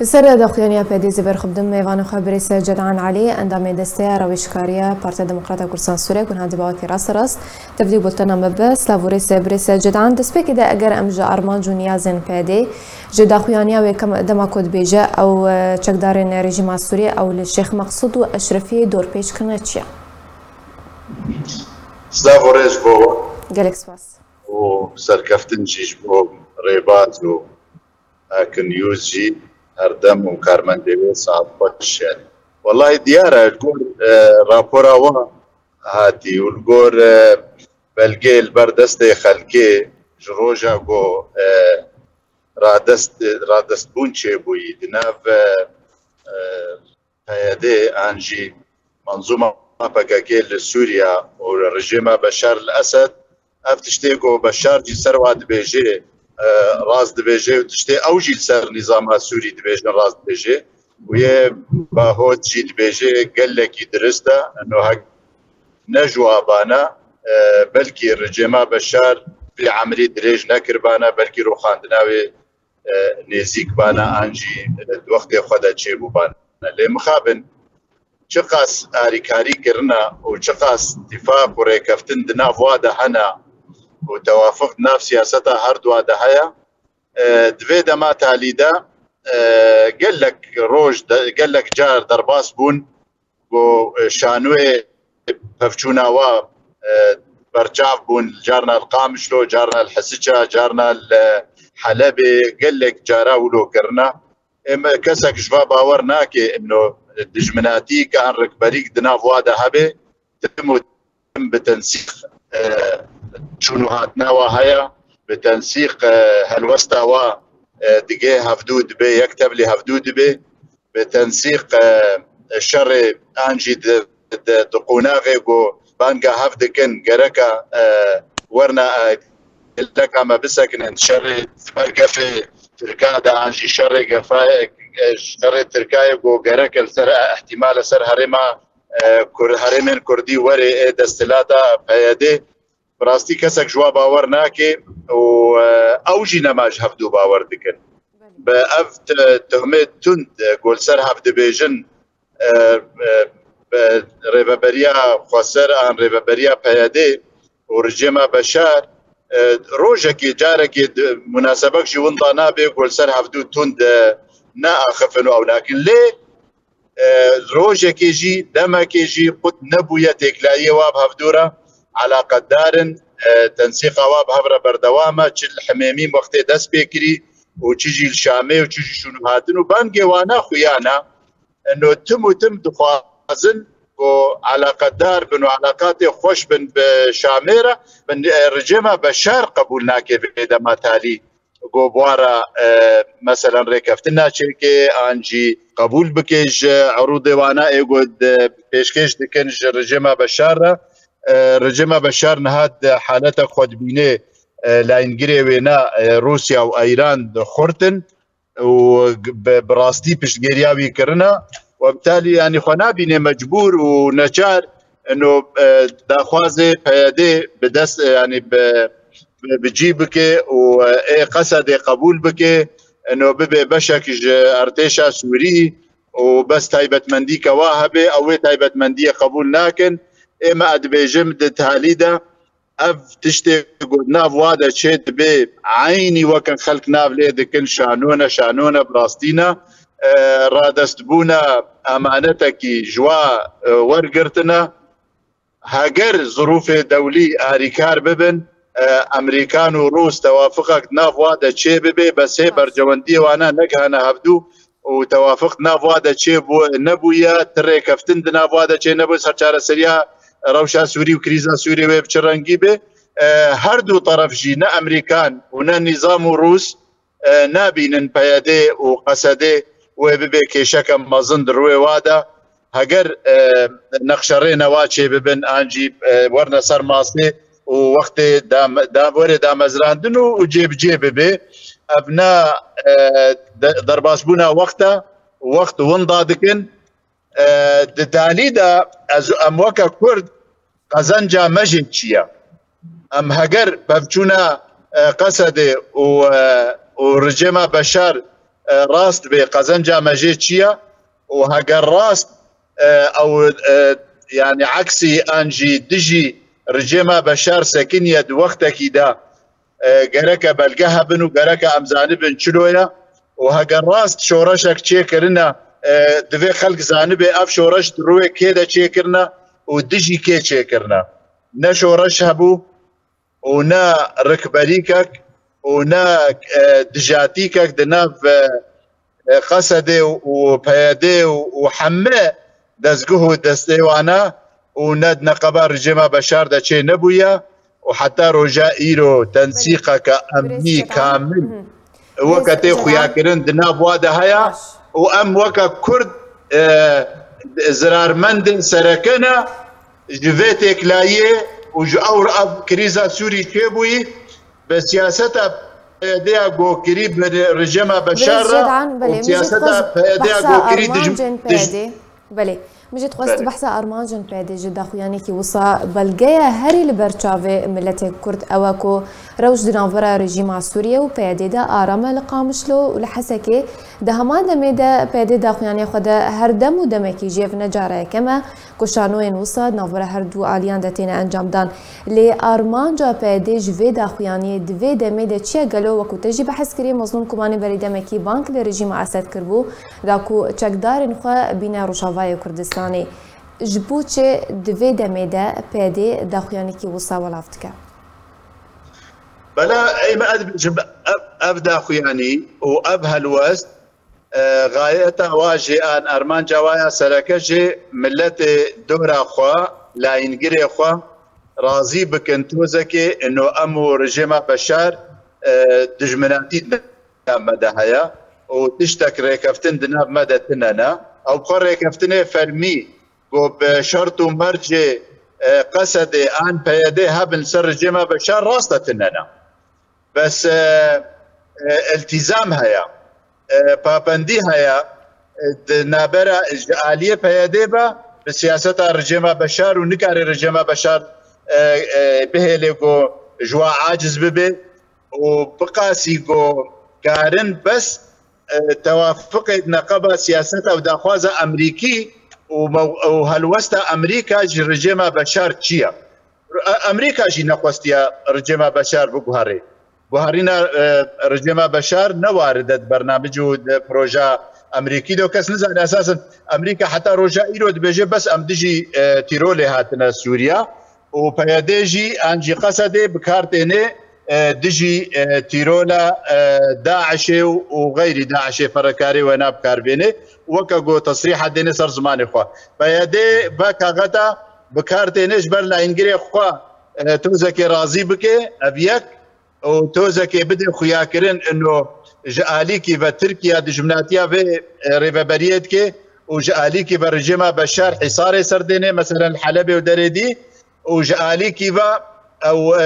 سر دخوانیا پدیزی برخوردم میوان خبری سجدان علی اندام دسته رویشکاری پارتی دموکرات کردستان سوریه کن هندی باوکی راست تبدیل بولتنا مبس لاوری سبری سجدان دست بکی ده اگر امجا ارمان جونیا زن پدی جدا خوانیا و کم دما کد بیجه او چکدارین رژیم سوریه او لشیخ مقصود و اشرفی دور پیش کنه چیه؟ سلاوریش بو گلکسواس و سرکفتن جیش بو ریبات و کنیوز جی هردم و کارمندی ساعت باشد. والله دیاره الگور راپورا و هاتی الگور بلگیل بردست خلکی جروجا گو رادست بونچه بوی دناف هیاده آنجی منظومه پاکاکیل سوریا و رژیم بشار الاسد افتشتیگو بشار جی سروات بیجه راز دبیجه و تشتی اوجی سر نظام سوری دبیجه راز دبیجه و یه با هود جی دبیجه گلکی درسته انو هک نجوابانا بلکی رژیم بشار في عملي دريج نكر بانا بلكي روخاندناوي نزيك بانا انجي وقت خدا تشيبو بانا لمخابن چقاس آریکاری کرنا و چقاس اتفاق و ریکفتن دنا واده هنا و توافق ناف سیاستا هر دواده هیا دوی دما تالیده گلک روش گلک جار درباس بون و شانوی پفچونا و برچاف بون جارنا القامشلو جارنا الحسجة جارنا الحلبي قلك جارا ولو كرنا اما كسك جوا باور ناكي انه الدجمناتي كان ركبريك دنا فوادا هبه تم بتنسيق شنوهاتنا وهيا بتنسيق هالوستا و دقي هفدود بي يكتب لي هفدود بي بتنسيق الشر انجي دقوناغي بانجا هفدكن جركا ورنا لك ما بسكن شر قفي تركادا عن شر قفا شر تركاي جو جركا السر احتمال سر هرما هرمن كردي وري دستلاتا بيدي براستي كسك جوا باور ناكي و اوجي نماج هفدو باور دكن بافت تهمت تند قول سر هفد بيجن ريبابريا خسر عن ريبابريا بيادي ورجيما بشار روجكي جاركي مناسبك جي ونطانا بيقول سر هفدو تند نا اخفنو او لكن ليه روجكي جي دمكي جي قد نبويا تكلاية واب هفدورا على قدار تنسيق واب هفرا بردوامة تشل حميمين وقت دس بيكري وتجي الشامي وتجي شنو هاتن وبانجي وانا خيانا انه تم دخوازن وعلاقة دار بنو علاقات خوش بن بشاميرة بن رجيمة بشار قبولنا كيف إذا ما تالي بوارا مثلا ريكفتنا شركة أنجي قبول بكيج عروض وانا يقول بيشكيش دكنج رجيمة بشار رجيمة بشار نهاد حالتك خود بيني لا ينجري وينا روسيا وإيران خورتن وبراستي بشجيرياوي كرنا وبالتالي يعني خنابين مجبور ونجار انه داخوازي بيدي بدس يعني بجيبك وقصد قبول بك انه ببي بشك ارتيشا سوري وبس تايبت منديك واهبه او تايبت منديه قبول لكن اما ادبيجم تهاليدا اف تشتي قلنا فوادا شيت بي عيني وكان خلق ناف ليدكن شانونا براستينا رادست بونا امانتك جوا ورقرتنا هاجر ظروف دولي اريكار ببن امريكان وروس توافقك ناف وادا تشي ببي بس هي برجوندي وانا نقهنا هبدو وتوافق ناف وادا تشي نبويا تري كفتن ناف وادا تشي نبو سرچار سريا روشا سوري وكريزا سوري وبچرنگي به هر دو طرف جينا امريكان ونا نظام روس نابين بيادي وقسدي وببي كيشكا مازن دروي وادا هجر نقشرينا واتشي ببن انجي ورنا سر ماسني ووقت دام وري دام ازراندنو وجيب بي ابناء درباسبونا وقت وندادكن دتاليدا اموكا كرد قزنجا مجد شيا ام هجر ببچونا قسدي ورجيما بشار راست بقزنجة مجيتشيا وهاجر راست او يعني عكسي انجي دجي رجيما بشار سكن يد وقتك دا قرك بلقها بنو قرك امزانبن شلويا وهاجر راست شورشك تشيكرنا دفي خلق زانبي اف شورش دروي كيدا تشيكرنا ودجي كي تشيكرنا نا شورش هبو ونا ركبريكك ونا دجاتيكك دناف قصدي وبيادي وحماء دزقه دستيوانا وند نقبا رجيما بشار دا شي نبويا وحتى رجاء ايرو تنسيقك امني كامل وقتي خوياكرن دناب وادا هيا وام وكا كرد زرار مندن سركنا جفيتك لايه وجاور اب كريزا سوري كيبوي بسياستها ديا جو قريب من رجيما بشار وسياستها ديا جو قريب بله مجد خواست بحثا أرمانجن بيدي جدا خوياني كي وصا بلغايا هاري لبرچاوي ملت كرد أواكو روش دنافرا رجيم سوريا و بيدي دا آراما لقامشلو ولحسكي دا هما دمي دا بيدي دا خوياني خودا هر دم و دمكي جيف نجارة كما كشانوين وصا دنافرا هر دو آليان دا تينا انجام دان لي أرمانجا بيدي جوي دا خوياني دوي دمي دا چيا گلو وكو تجي بحث كري مظلوم كماني بري دمكي بانك لرجيم أسد كربو داكو چكدار نخوا بينا روشاواي كردستان جبوچه دوی دمیده پیدی داخویانی کی وصا ولافتکه بلا اي ما ادب اب داخویانی و اب هالوست غايته واجه ان ارمان جوايا سركجي ملت دورا خوا لا ينجري خوا راضي بكنتوزكي انه امو رجيما بشار دجمناتي مدهيا وتشتك ريكفتن دناب مدى تننا او قرر كفتني فرمي بشرط مرجي قصدي ان بيدي هبن سر جيما بشار راستتنا بس التزام هيا بابندي هيا نابرا آلية بيدي با بسياسة رجيما بشار ونكاري رجيما بشار به لغو جوا عاجز ببي وبقاسي جو كارن بس توافق نقابة سياسة او داخوازة امريكي وهالوستا امريكا جي رجيما بشار تشيا امريكا جي نقوستيا رجيما بشار بوهاري بوهارينا رجيما بشار نواردت برنامج بروجا امريكي دو كاس نزل اساسا امريكا حتى روجا ايرو بيجي بس ام دجي تيرولي هاتنا سوريا وبياديجي انجي قصدي بكارتيني دجي تيرولا داعش وغير داعش فركاري وناب كاربيني وكاغو تصريح ديني صار زماني خوا بيدي باكا غدا بكارتينيش برلا انجري خوا توزكي راضي بكي ابيك وتوزكي بدي خياكرين انه جاليكي بتركيا دجمناتيا في ريفابريتكي وجاليكي برجيما بشار حصاري سرديني مثلا الحلبي ودريدي وجاليكي با او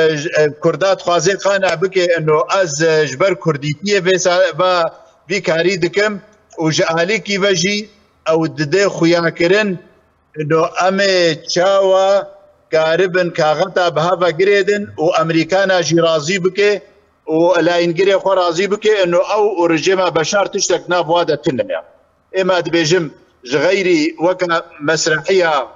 كردات خوازي قانع بكي انه از جبر كرديتيه با بكاري دكم وجاليكي بجي او ددي خياكرين انه امي تشاوا قاربن كاغتا بهافا جريدن وامريكانا جي راضي بكي ولا ينقري خو راضي بكي انه او رجيما بشار تشتك ناف وادا تنميا اما دبيجم غيري وكا مسرحيه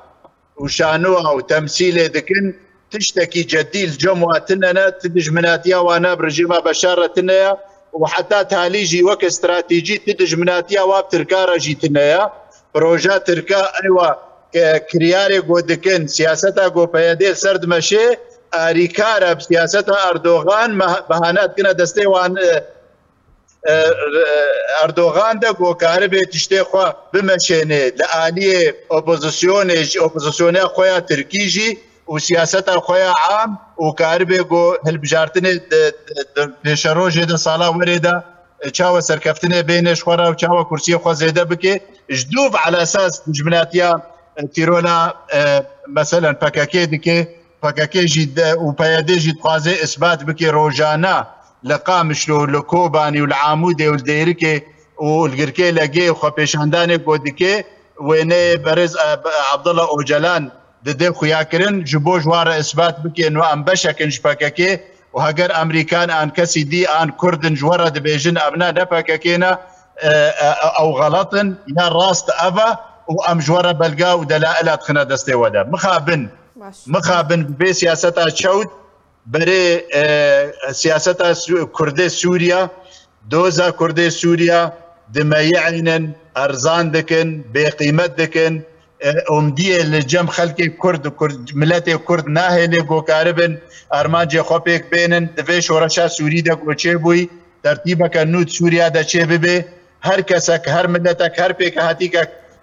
وشانوها وتمثيله ذكن تشتكي جديل جمواتنا تدج مناتيا وانا برجيما بشار تنيا وحتى تاليجي وك استراتيجي تدج مناتيا وابتركا جيتنيا بروجا تركا ايوا كرياري غودكن سياستا غو بيدي سرد مشي اريكارا بسياستا اردوغان بهانات كنا دستي وان اردوغان ده غو كاربي تشتي خو بمشيني لاليه اوبوزيسيون خويا تركيجي وسياستا خويا عام وكاربي غو هالبجارتني بشروجي ده صالا وريده تشاو سركفتني بينش خورا وتشاو كرسي خو زيده بكي جدوب على اساس جمناتيا تيرولا مثلا باكاكي دكي باكاكي جي وبيادي جي تقازي اثبات بكي روجانا لقامشلو لكوباني والعامودي والديركي والقركي لاقي وخو بيشانداني قودكي ويني برز عبد الله اوجلان ددي خياكرن جبو جوار اثبات بكي انه ام بشكن باكاكي وهاجر امريكان ان كسي دي ان كردن جوار دبيجن ابناء دباكاكينا او غلط يا راست ابا وام جوره بلقا ودلائل خنا دستي ودا مخابن بسياسه شوت بري سياسه كردي سوريا دوزا كردي سوريا دميعنن ارزان دكن بقيمه دكن امديه لجم خلق كرد ملت كرد ناهله گوکاربن ارمانجه خوبک بينن دفش ورشا سوري د گوچبوي ترتيبك نوت سوريا د چبه هر کسک هر ملتک هر پیک هاتیک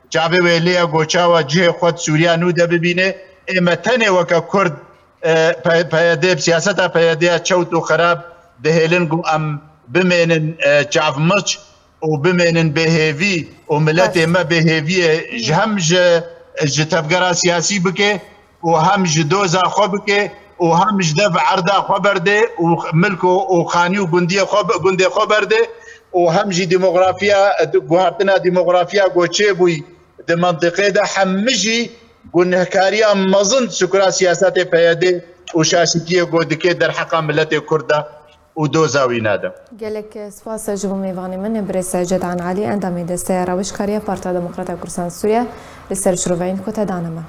جابه ویلیا گوچاوا جه خود سوريا نو د ببینه امتنه وک كرد پیاده سیاستا پیاده چوتو خراب دهلنگو ام بمنن چاف مچ وبمنن بهيفي وملتي ما بهيفي جهمج تفقرا سياسي بكي وهمج دوزا خو بكي وهمج دفع عرضا خبرده وملكو وخانيو جندي خبرده وهمج ديموغرافيا جوهرتنا ديموغرافيا جوتشيبوي دي منطقه ده حمجي جنهكاريا مظن سكرا سياسات بيادي وشاشكيه جودكي در حقا ملتي كرده ودوزاوي نادم قالك سپاس جبو میوانی من برس جدعان علي اندامي دسته روشکاری پارتا دموکراتا کردستان سوریا لسر شروعین کتا دانما